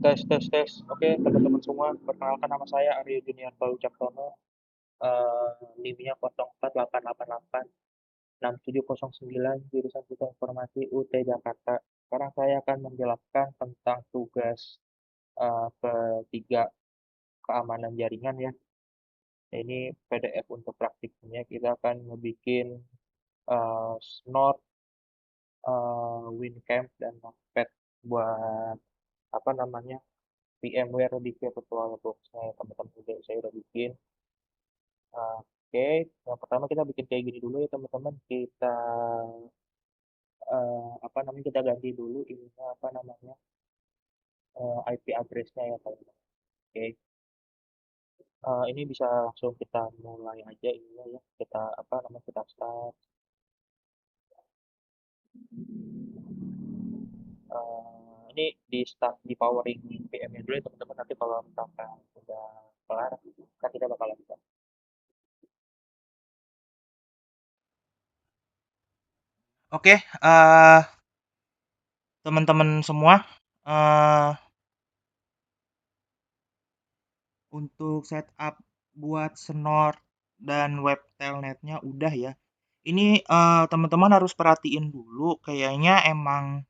Tes, tes, tes. Oke, teman-teman semua, perkenalkan nama saya Aryo Junior Palu Caktono. NIM-nya 04888 6709, jurusan Sistem Informasi UT Jakarta. Sekarang saya akan menjelaskan tentang tugas ketiga keamanan jaringan ya. Ini PDF untuk praktiknya. Kita akan ngebikin Snort, WinCamp, dan Notepad buat apa namanya VMware di VirtualBox-nya ya, teman-teman. Saya udah bikin. Oke, yang pertama kita bikin kayak gini dulu ya teman-teman. Kita apa namanya kita ganti dulu ini apa namanya IP address-nya ya teman-teman. Oke, ini bisa langsung kita mulai aja ininya ya. Kita apa namanya kita start. Ini di start di powering VM-nya dulu ya teman-teman. Nanti kalau misalkan udah kelar, kan kita bakal lanjut. Oke, teman-teman semua, eh untuk setup buat Snort dan web telnetnya udah ya. Ini teman-teman harus perhatiin dulu, kayaknya emang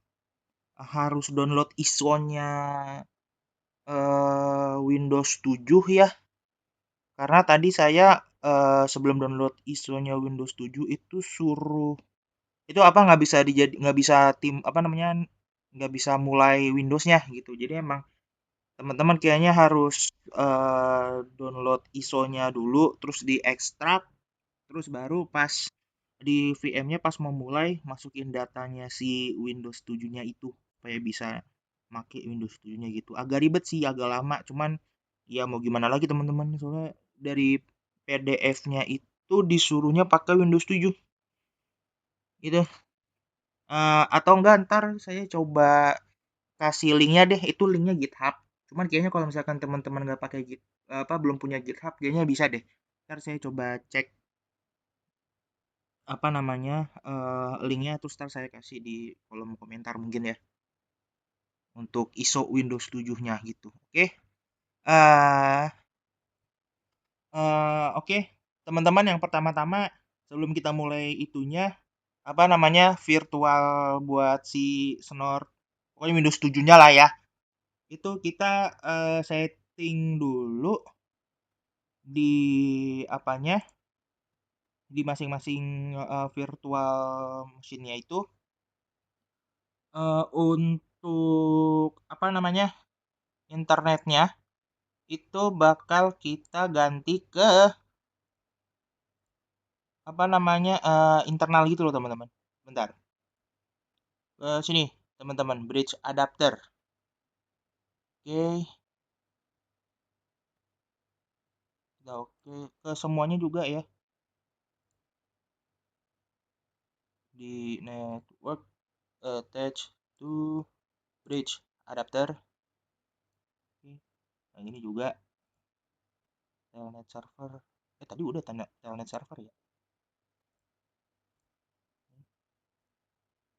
harus download ISO-nya Windows 7 ya. Karena tadi saya sebelum download ISO-nya Windows 7 itu suruh itu apa nggak bisa tim apa namanya nggak bisa mulai Windows-nya gitu. Jadi emang teman-teman kayaknya harus download ISO-nya dulu, terus diekstrak, terus baru pas di VM-nya pas mau mulai masukin datanya si Windows 7-nya itu supaya bisa make Windows 7-nya gitu. Agak ribet sih, agak lama, cuman ya mau gimana lagi teman-teman, soalnya dari PDF-nya itu disuruhnya pakai Windows 7 gitu. Atau enggak ntar saya coba kasih linknya deh, itu linknya GitHub. Cuman kayaknya kalau misalkan teman-teman nggak pakai apa belum punya GitHub, kayaknya bisa deh. Ntar saya coba cek apa namanya linknya, terus ntar saya kasih di kolom komentar mungkin ya untuk ISO Windows 7-nya gitu. Oke. eh oke, teman-teman, yang pertama-tama sebelum kita mulai itunya apa namanya virtual buat si Snort, pokoknya Windows 7-nya lah ya. Itu kita setting dulu di apanya, di masing-masing virtual mesinnya itu untuk apa namanya internetnya itu bakal kita ganti ke apa namanya internal gitu loh teman-teman. Bentar, ke sini teman-teman, bridge adapter. Oke, udah oke, ke semuanya juga ya, di network attach to bridge adapter. Oke, yang ini juga telnet server. Tadi udah telnet server ya.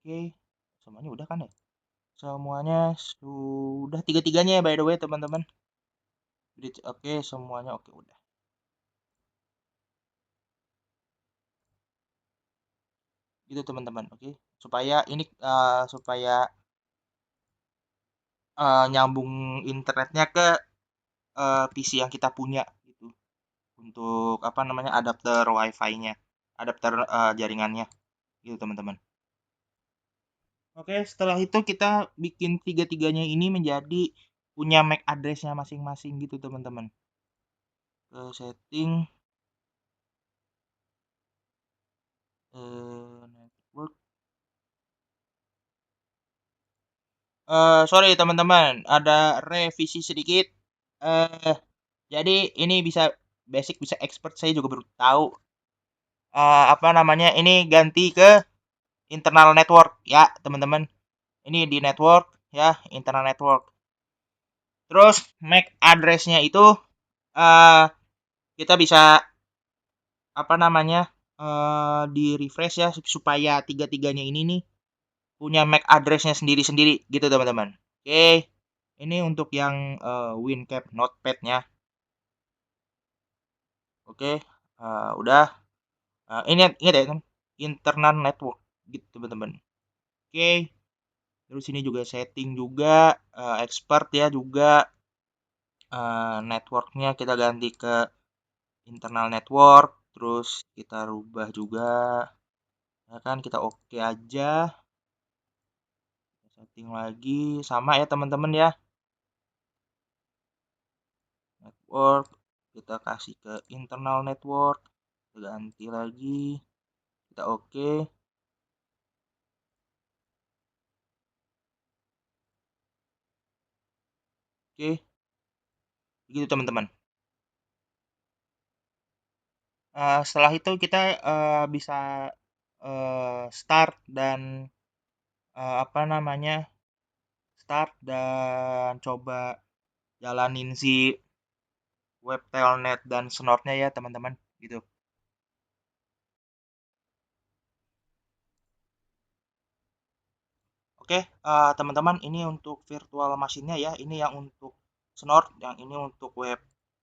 Oke, semuanya udah kan ya? Semuanya sudah, tiga-tiganya ya by the way teman-teman. Bridge oke, semuanya oke udah. Gitu teman-teman, oke. Supaya ini supaya nyambung internetnya ke PC yang kita punya gitu. Untuk apa namanya adapter WiFi-nya, adapter jaringannya gitu teman-teman. Oke, setelah itu kita bikin tiga-tiganya ini menjadi punya MAC address-nya masing-masing gitu teman-teman. Ke setting network. Sorry teman-teman, ada revisi sedikit. Eh, jadi ini bisa basic, bisa expert, saya juga baru tahu. Apa namanya? Ini ganti ke internal network ya, teman-teman. Ini di network ya, internal network. Terus MAC address-nya itu eh kita bisa apa namanya? Di refresh ya supaya tiga-tiganya ini nih punya MAC address-nya sendiri-sendiri gitu, teman-teman. Oke. Ini untuk yang WinCap Notepad-nya. Oke, udah. Ini ingat ya kan, internal network gitu teman-teman. Oke, terus ini juga setting juga, expert ya juga, networknya kita ganti ke internal network, terus kita rubah juga, ya kan, kita oke aja, setting lagi, sama ya teman-teman ya, network, kita kasih ke internal network, kita ganti lagi, kita oke, oke, gitu teman-teman. Setelah itu kita bisa start dan apa namanya, start dan coba jalanin si web telnet dan snort-nya ya teman-teman gitu. Oke, teman-teman, ini untuk virtual machine-nya ya, ini yang untuk snort, yang ini untuk web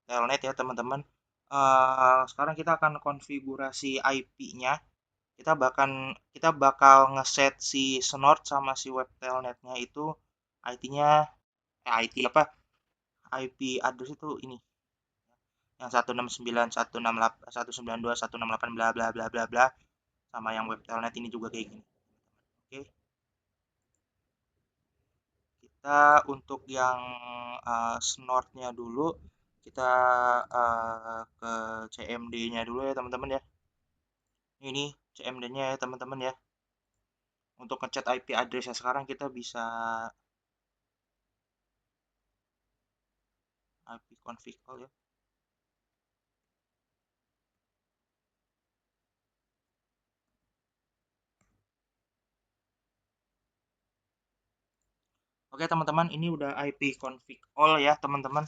telnet ya teman-teman. Sekarang kita akan konfigurasi IP-nya. Kita bakal ngeset si snort sama si web telnet-nya itu IT-nya, IT apa, IP address itu ini yang 169.168.192.168 bla bla bla bla bla, sama yang web telnet ini juga kayak gini. Oke, kita untuk yang snort-nya dulu, kita ke CMD-nya dulu ya teman-teman ya. Ini CMD-nya ya teman-teman ya. Untuk ngechat IP address-nya sekarang kita bisa IP config all ya. Oke teman-teman, ini udah IP config all ya teman-teman.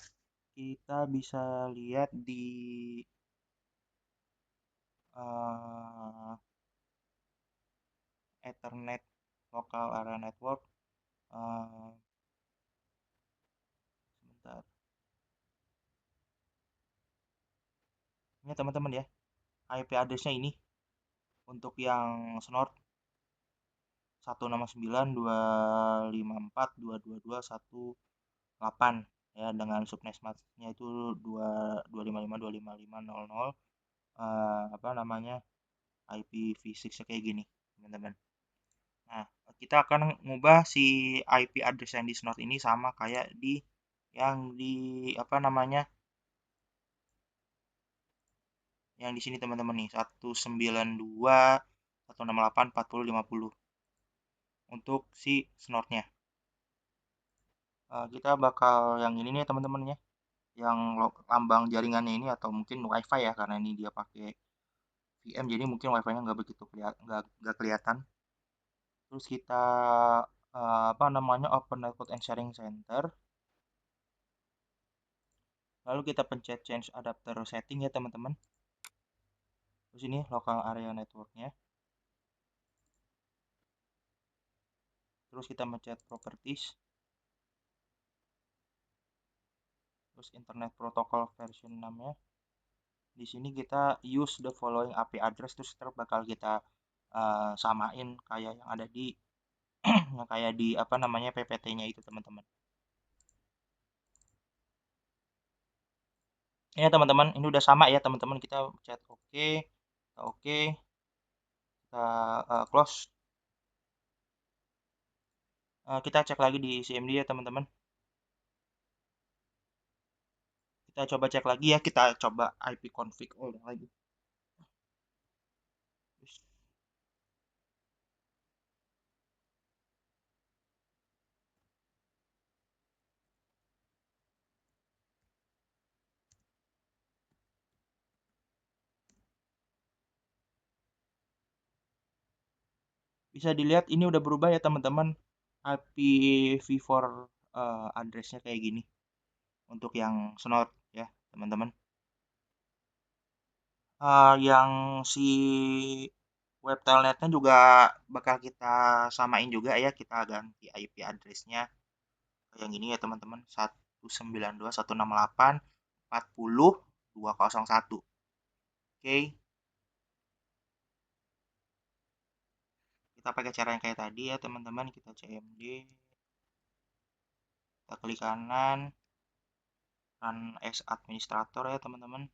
Kita bisa lihat di eh, Ethernet local area network. eh, Sebentar. Ini teman-teman ya, IP address-nya ini untuk yang snort 169.254.222.108 ya, dengan subnetmasknya itu 255.255.000, apa namanya, IPv6 kayak gini teman-teman. Nah, kita akan ngubah si IP address yang di snort ini sama kayak di yang di apa namanya, yang di sini teman-teman nih, 192.168.40.50 untuk si snortnya. Kita bakal yang ini nih teman-teman ya, yang lambang jaringannya ini, atau mungkin wifi ya, karena ini dia pakai VM jadi mungkin wifi-nya nggak begitu nggak kelihatan. Terus kita apa namanya, open network and sharing center, lalu kita pencet change adapter setting ya teman-teman. Terus ini local area networknya, terus kita mencet properties, terus internet protocol version 6 nya. Di sini kita use the following IP address, terus bakal kita samain kayak yang ada di yang kayak di apa namanya, PPT-nya itu teman-teman. Ya teman-teman, ini udah sama ya teman-teman, kita chat oke, kita oke, kita close. Kita cek lagi di CMD ya teman-teman. Kita coba cek lagi ya, kita coba IP config all lagi. Bisa dilihat ini udah berubah ya teman-teman, IPv4 addressnya kayak gini untuk yang snort ya teman-teman. Yang si web telnetnya juga bakal kita samain juga ya, kita ganti IP addressnya. yang ini ya teman-teman, 192.168.40.201. Oke, kita pakai cara yang kayak tadi ya teman-teman. Kita CMD, kita klik kanan, run as administrator ya teman-teman.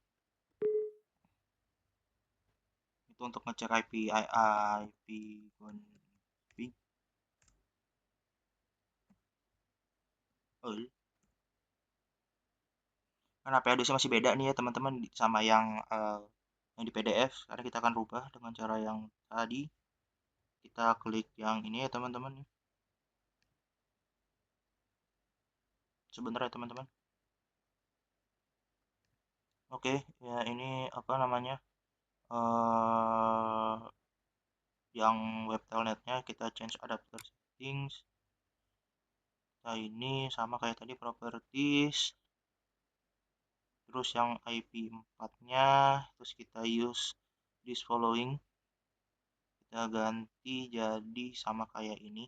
Itu untuk ngecek IP config. Oh, kan IP address masih beda nih ya teman-teman sama yang di PDF. Sekarang kita akan rubah dengan cara yang tadi. Kita klik yang ini ya teman-teman. Sebentar ya teman-teman. Oke, ya ini apa namanya? eh yang web telnetnya kita change adapter settings. Kita ini sama kayak tadi properties. Terus yang IP 4-nya, terus kita use this following. Kita ganti jadi sama kayak ini.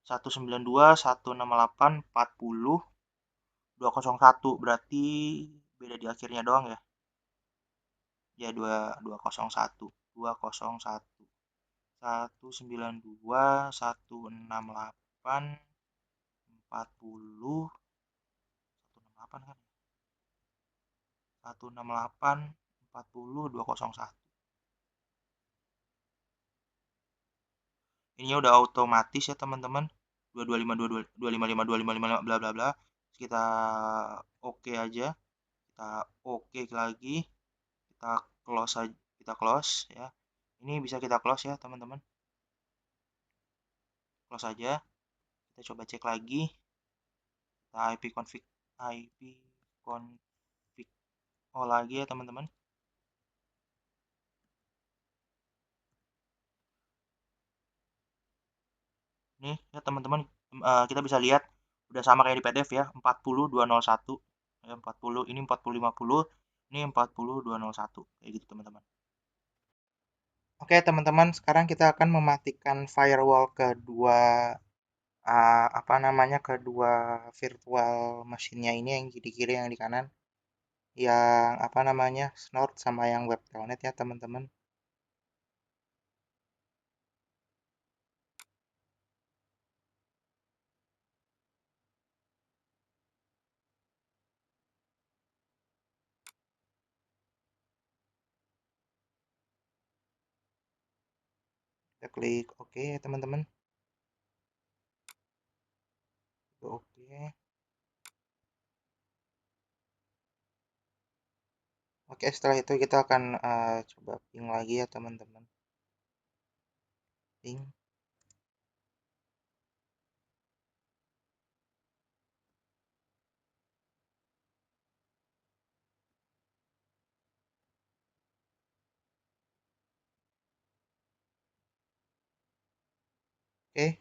192.168.40.201, berarti beda di akhirnya doang ya. Ya 201, 201. 192.168.40.168 kan. 168.40.201. Ini udah otomatis ya teman-teman. 225 bla bla bla. Kita oke aja. Kita oke lagi. Kita close aja, kita close ya. Ini bisa kita close ya teman-teman. Close aja. Kita coba cek lagi. Kita IP config lagi ya teman-teman. Nih ya teman-teman, kita bisa lihat udah sama kayak di PDF ya, 40.201 ya, 40 ini 40.50, ini 40.201 kayak gitu teman-teman. Oke teman-teman, sekarang kita akan mematikan firewall kedua apa namanya, kedua virtual mesinnya ini, yang di kiri yang di kanan, yang apa namanya, Snort sama yang web telnet ya teman-teman. Kita klik oke ya teman-teman. Oke. Oke, setelah itu kita akan coba ping lagi ya teman-teman. Ping. Oke,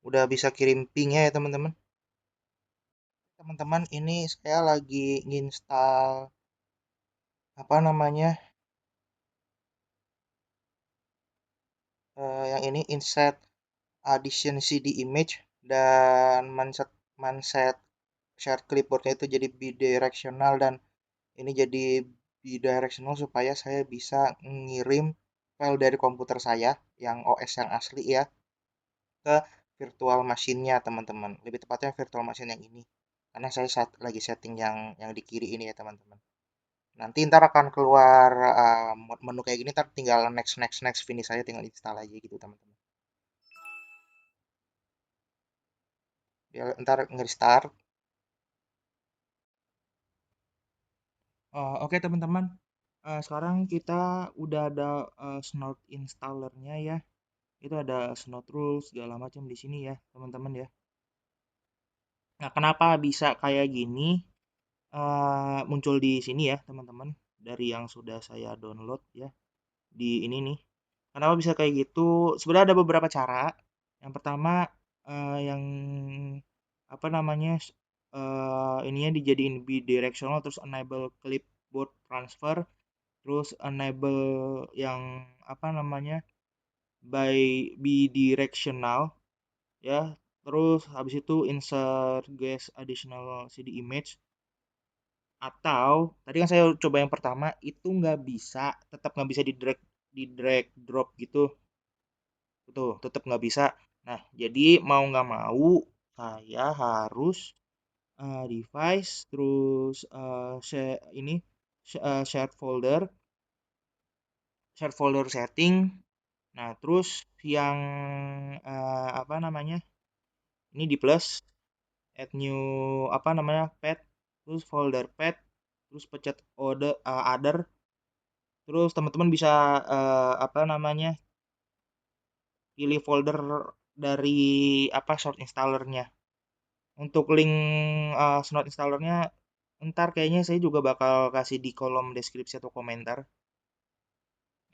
udah bisa kirim pingnya ya teman-teman. Teman-teman, ini saya lagi nginstal apa namanya, yang ini insert addition CD image dan manset share clipboardnya itu jadi bidirectional, dan ini jadi bidirectional supaya saya bisa ngirim file dari komputer saya yang OS yang asli ya ke virtual machine-nya teman-teman. Lebih tepatnya virtual machine yang ini. Karena saya lagi setting yang di kiri ini ya teman-teman. Nanti ntar akan keluar menu kayak gini, ntar tinggal next next next, finish saya tinggal install aja gitu teman-teman. Ya, ntar nge-restart. Oke teman-teman, sekarang kita udah ada Snort installernya ya. Itu ada Snort rules segala macam di sini ya teman-teman ya. Nah, kenapa bisa kayak gini? Muncul di sini ya teman-teman, dari yang sudah saya download ya di ini nih. Kenapa bisa kayak gitu? Sebenarnya ada beberapa cara. Yang pertama, yang apa namanya, ininya dijadiin bidirectional, terus enable clipboard transfer, terus enable yang apa namanya, bidirectional ya, terus habis itu insert guest additional CD image, atau tadi kan saya coba yang pertama itu nggak bisa, tetap nggak bisa di drag drop gitu tuh, tetap nggak bisa. Nah, jadi mau nggak mau saya harus device, terus shared folder, setting. Nah, terus yang apa namanya, ini di plus, add new apa namanya, pet, terus folder pet, terus pencet other, terus teman-teman bisa apa namanya, pilih folder dari apa, short installernya. Untuk link Snort installernya ntar kayaknya saya juga bakal kasih di kolom deskripsi atau komentar.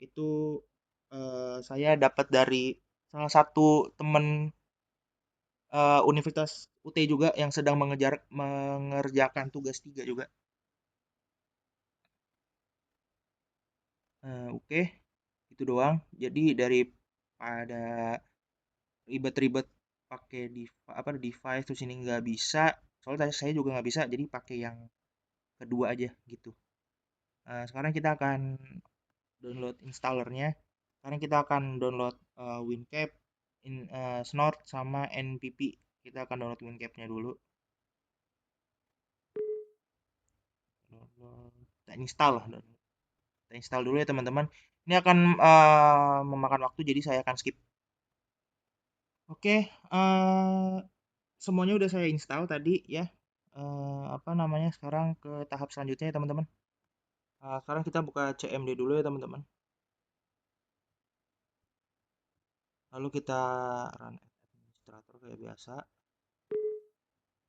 Itu saya dapat dari salah satu temen Universitas UT juga yang sedang mengerjakan tugas 3 juga. Oke, itu doang. Jadi daripada ribet-ribet pakai apa device terus ini nggak bisa, soalnya saya juga nggak bisa, jadi pakai yang kedua aja gitu. Sekarang kita akan download installernya. Sekarang kita akan download WinCap, Snort sama NPP. Kita akan download WinCap-nya dulu. Kita install lah. Kita install dulu ya teman-teman. Ini akan memakan waktu, jadi saya akan skip. Oke, semuanya udah saya install tadi ya. Apa namanya? Sekarang ke tahap selanjutnya ya teman-teman. Sekarang kita buka CMD dulu ya teman-teman. Lalu kita run as administrator kayak biasa.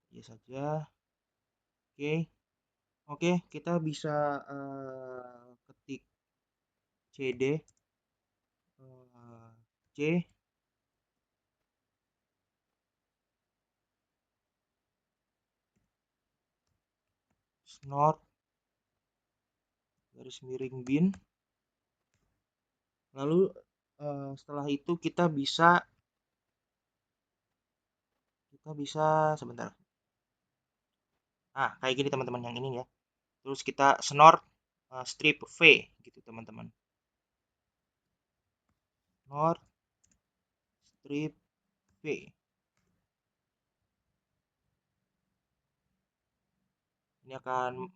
Ya saja. Oke. Oke, kita bisa ketik cd c snort garis miring bin. Lalu setelah itu kita bisa sebentar. Kayak gini teman-teman yang ini ya. Terus kita snort strip v gitu teman-teman. Snort strip v. Ini akan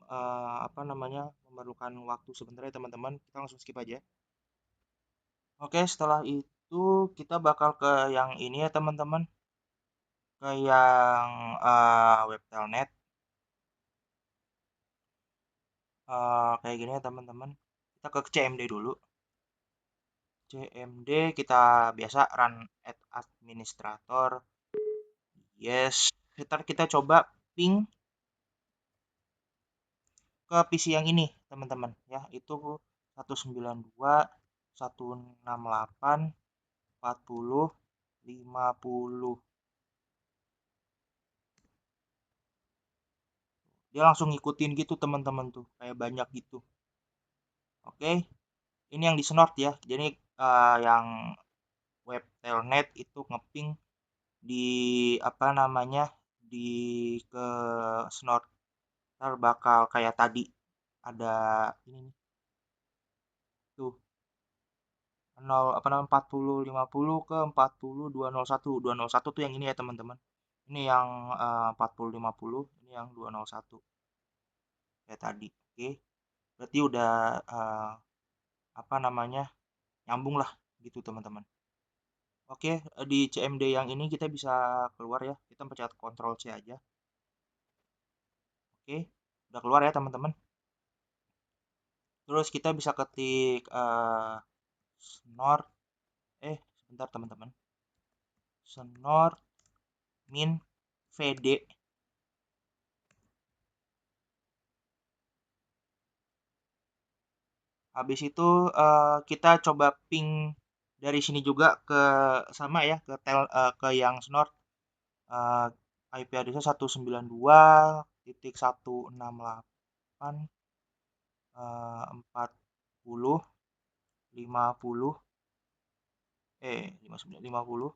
apa namanya, memerlukan waktu sebentar ya teman-teman. Kita langsung skip aja. Oke, setelah itu kita bakal ke yang ini ya teman-teman. Ke yang web telnet. Kayak gini ya teman-teman. Kita ke CMD dulu. CMD kita biasa run at administrator. Yes. Ntar kita coba ping ke PC yang ini teman-teman ya. Itu 192.168.40.50. Dia langsung ngikutin gitu teman-teman tuh, kayak banyak gitu. Oke, ini yang di snort ya. Jadi yang web telnet itu ngeping di apa namanya, di ke snort. Ntar bakal kayak tadi ada ini nih tuh, 0 apa namanya, 40.50 ke 40.201. 201 tuh yang ini ya teman-teman. Ini yang 40.50, ini yang 201 kayak tadi. Oke, berarti udah apa namanya, nyambung lah gitu teman-teman. Oke, di CMD yang ini kita bisa keluar ya. Kita pencet Ctrl C aja. Oke, udah keluar ya teman-teman. Terus kita bisa ketik snort, sebentar teman-teman. Snort min vd. Habis itu kita coba ping dari sini juga ke sama ya, ke yang snort, eh, IP address 192.168 40 50 59 50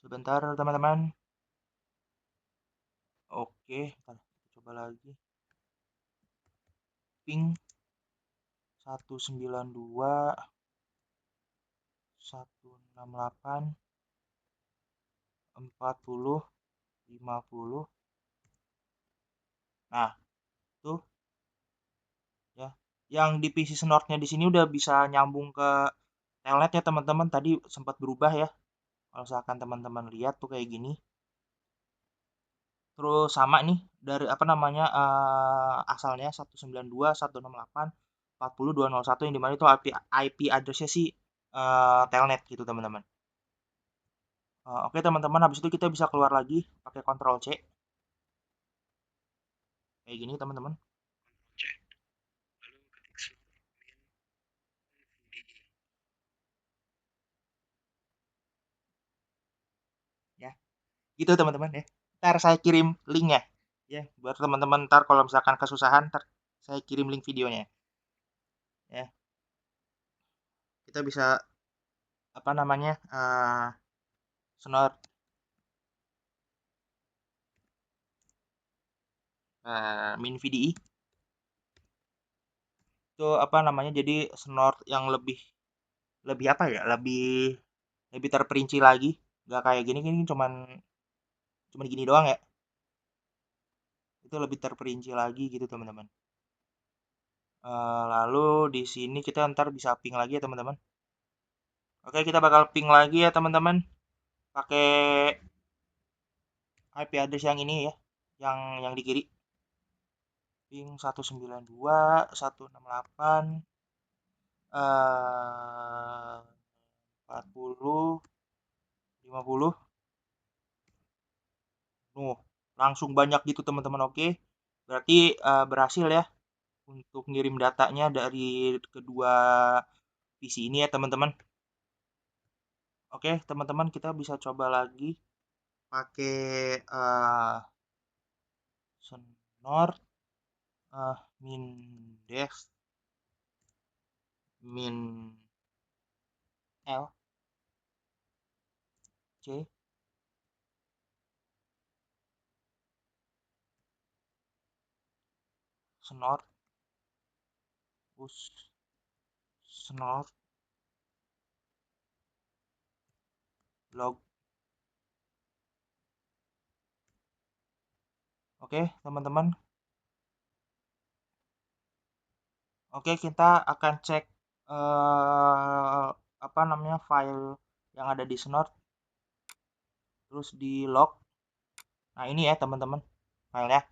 Sebentar teman-teman. Oke, ntar kita coba lagi. Ping 192 168 40 50. Nah, tuh ya. Yang di PC Snort-nya di sini udah bisa nyambung ke telnet ya teman-teman. Tadi sempat berubah ya. Kalau misalkan teman-teman lihat tuh kayak gini. Terus sama nih dari apa namanya asalnya 192.168.40.201 yang dimana itu IP address-nya sih telnet gitu teman-teman. Oke teman-teman, habis itu kita bisa keluar lagi pakai Ctrl C kayak gini teman-teman. Ya, gitu teman-teman ya. Ntar saya kirim linknya ya buat teman-teman ntar kalau misalkan kesusahan ntar saya kirim link videonya ya. Kita bisa apa namanya snort min VDI itu apa namanya jadi snort yang lebih lebih apa ya lebih lebih terperinci lagi nggak kayak gini gini cuman cuman gini doang ya itu lebih terperinci lagi gitu teman-teman. Lalu di sini kita ntar bisa ping lagi ya teman-teman. Oke kita bakal ping lagi ya teman-teman pakai IP address yang ini ya yang di kiri ping 192.168 40 50. Langsung banyak gitu teman-teman. Oke berarti berhasil ya untuk ngirim datanya dari kedua PC ini ya teman-teman. Oke teman-teman kita bisa coba lagi pakai Snort Mindex min L C Snort us Snort log. Oke teman-teman. Oke kita akan cek apa namanya file yang ada di Snort terus di log. Nah ini ya teman-teman filenya.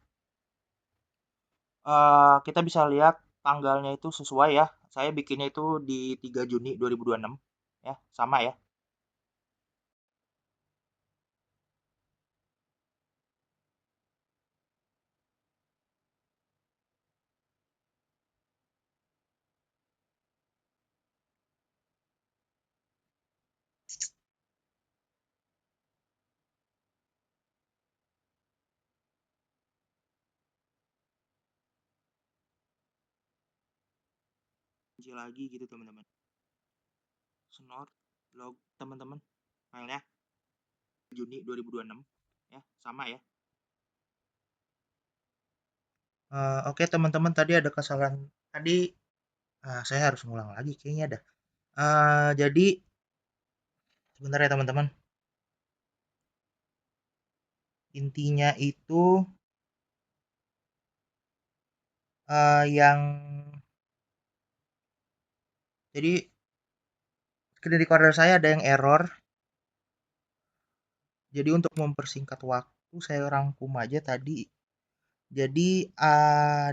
Kita bisa lihat tanggalnya itu sesuai ya. Saya bikinnya itu di 3 Juni 2026 ya, sama ya. Kunci lagi gitu teman-teman. Snort log teman-teman filenya Juni 2026 ya, sama ya. Oke teman-teman tadi ada kesalahan tadi saya harus ngulang lagi kayaknya ada. Jadi sebentar ya teman-teman. Intinya itu yang jadi screen recorder saya ada yang error. Jadi untuk mempersingkat waktu saya rangkum aja tadi. Jadi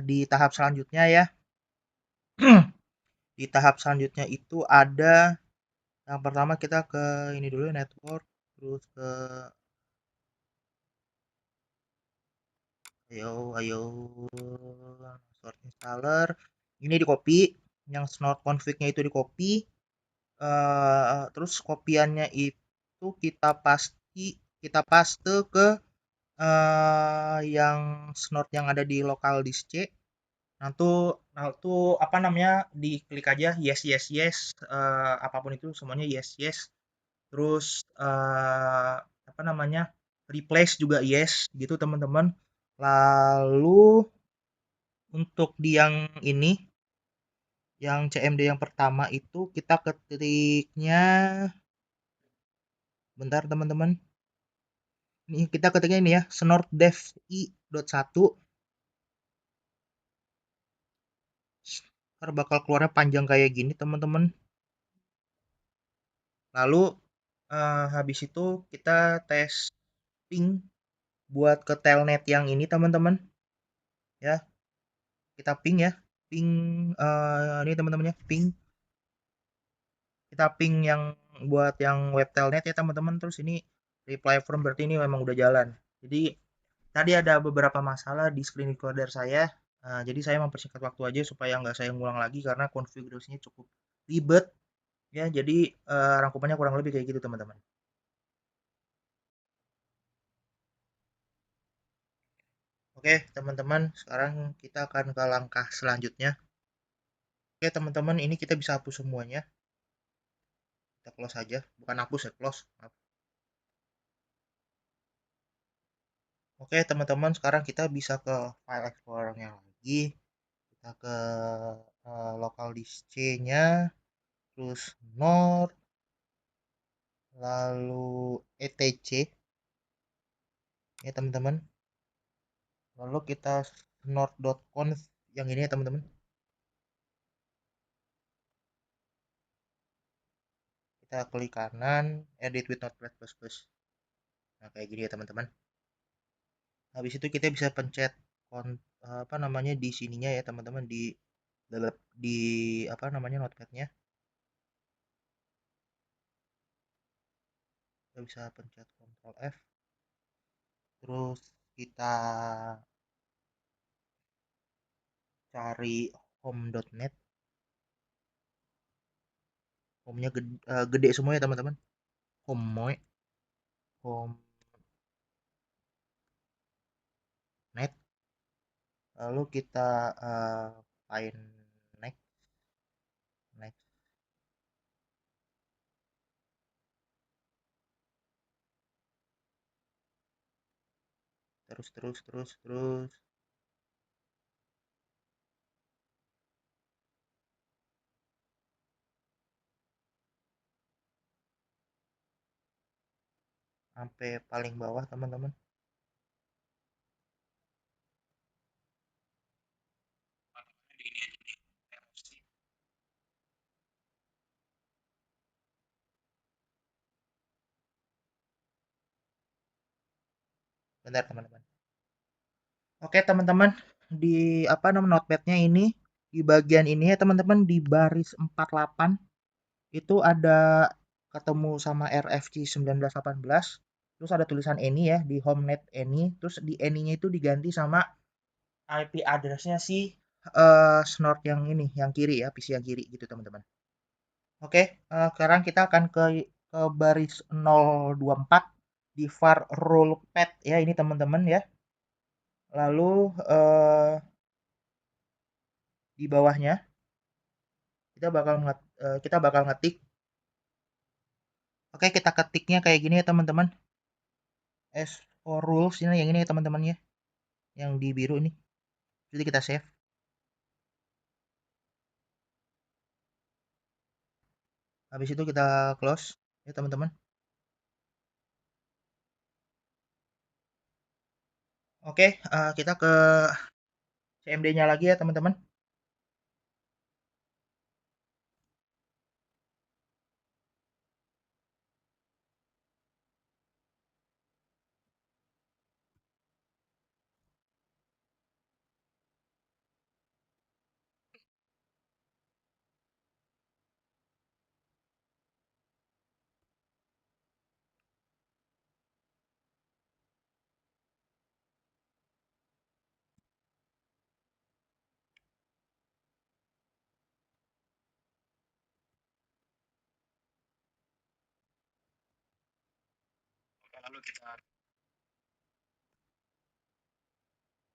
di tahap selanjutnya ya, di tahap selanjutnya itu ada yang pertama kita ke ini dulu network, terus ke ayo snort installer. Ini di copy, yang snort config-nya itu di copy. Terus kopiannya itu kita paste ke yang snort yang ada di local disk C. Nah tuh apa namanya diklik aja yes yes yes apapun itu semuanya yes yes terus apa namanya, replace juga yes gitu teman-teman. Lalu untuk di yang ini, yang CMD yang pertama itu kita ketiknya, bentar teman-teman. Ini kita ketiknya ini ya, snort dev i.1. Ntar bakal keluarnya panjang kayak gini teman-teman. Lalu habis itu kita tes ping buat ke telnet yang ini teman-teman ya. Kita ping ya. Ping ini teman-teman ya, ping. Kita ping yang buat yang web telnet ya teman-teman. Terus ini reply from berarti ini memang udah jalan. Jadi tadi ada beberapa masalah di screen recorder saya. Jadi saya mempersingkat waktu aja supaya nggak saya ngulang lagi karena konfigurasinya cukup ribet ya. Jadi rangkumannya kurang lebih kayak gitu teman-teman. Oke, teman-teman, sekarang kita akan ke langkah selanjutnya. Oke, teman-teman, ini kita bisa hapus semuanya. Kita close aja. Bukan hapus ya, close. Maaf. Oke, teman-teman, sekarang kita bisa ke file explorer-nya lagi. Kita ke local disk C-nya, terus node, lalu etc ya, teman-teman. Lalu kita node.conf yang ini ya, teman-teman. Kita klik kanan, edit with notepad++. Nah, kayak gini ya, teman-teman. Habis itu kita bisa pencet apa namanya di sininya ya teman-teman, di apa namanya notepadnya. Kita bisa pencet Ctrl F, terus kita cari home.net. Home-nya gede semua ya teman-teman, home home net. Lalu kita find next next. Terus sampai paling bawah teman-teman. Bentar teman-teman. Oke teman-teman, di apa namanya notepadnya ini, di bagian ini ya teman-teman, di baris 48 itu ada ketemu sama RFC 1918. Terus ada tulisan any ya di homenet any, terus di any-nya itu diganti sama IP address-nya si snort yang ini, yang kiri ya, PC yang kiri gitu teman-teman. Oke, sekarang kita akan ke baris 024 di var role pad ya ini teman-teman ya. Lalu di bawahnya kita bakal ngetik. Oke, kita ketiknya kayak gini ya teman-teman. As for rules ini yang ini ya teman-teman ya. Yang di biru ini. Jadi kita save. Habis itu kita close ya teman-teman. Oke, kita ke CMD-nya lagi ya teman-teman. Lalu kita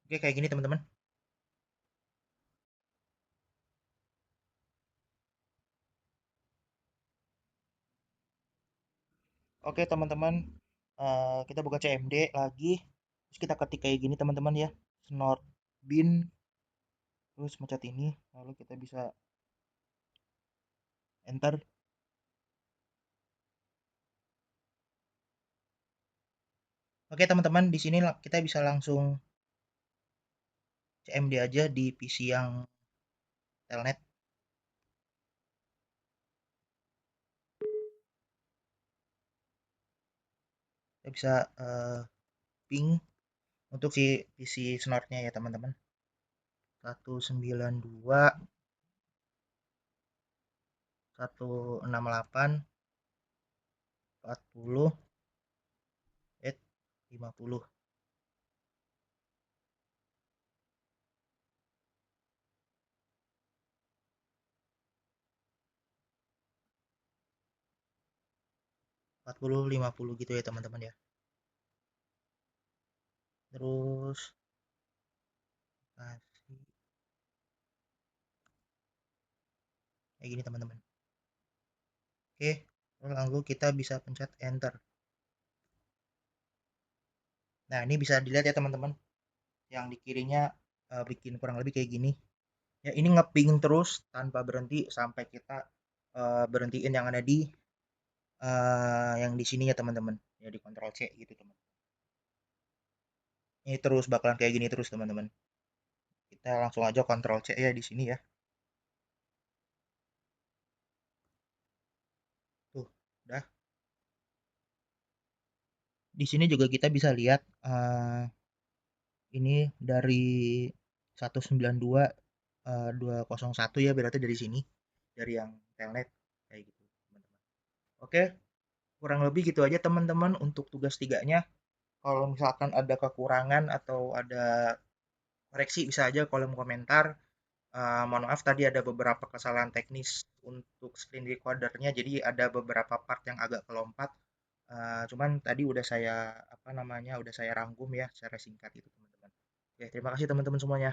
Oke, kayak gini teman-teman. Oke, teman-teman. Kita buka CMD lagi, terus kita ketik kayak gini teman-teman ya, snort bin, terus mencet ini, lalu kita bisa enter. Oke teman-teman, di sini kita bisa langsung CMD aja di PC yang telnet. Kita bisa ping untuk si PC snortnya ya teman-teman. 192 168 40 50. 40 50 gitu ya teman-teman ya. Terus kasih kayak gini teman-teman. Oke, lalu kita bisa pencet enter. Nah, ini bisa dilihat ya teman-teman. Yang di kirinya bikin kurang lebih kayak gini. Ya, ini ngeping terus tanpa berhenti sampai kita berhentiin yang ada di yang di sini ya teman-teman. Ya di Ctrl C gitu teman. Ini terus bakalan kayak gini terus teman-teman. Kita langsung aja Ctrl C ya di sini ya. Tuh, udah. Di sini juga kita bisa lihat ini dari 192 201 ya, berarti dari sini, dari yang telnet kayak gitu teman-teman. Oke, kurang lebih gitu aja teman-teman untuk tugas tiganya. Kalau misalkan ada kekurangan atau ada koreksi bisa aja kolom komentar. Mohon maaf tadi ada beberapa kesalahan teknis untuk screen recordernya, jadi ada beberapa part yang agak kelompat. Cuman tadi udah saya apa namanya udah saya rangkum ya secara singkat itu teman-teman. Ya terima kasih teman-teman semuanya.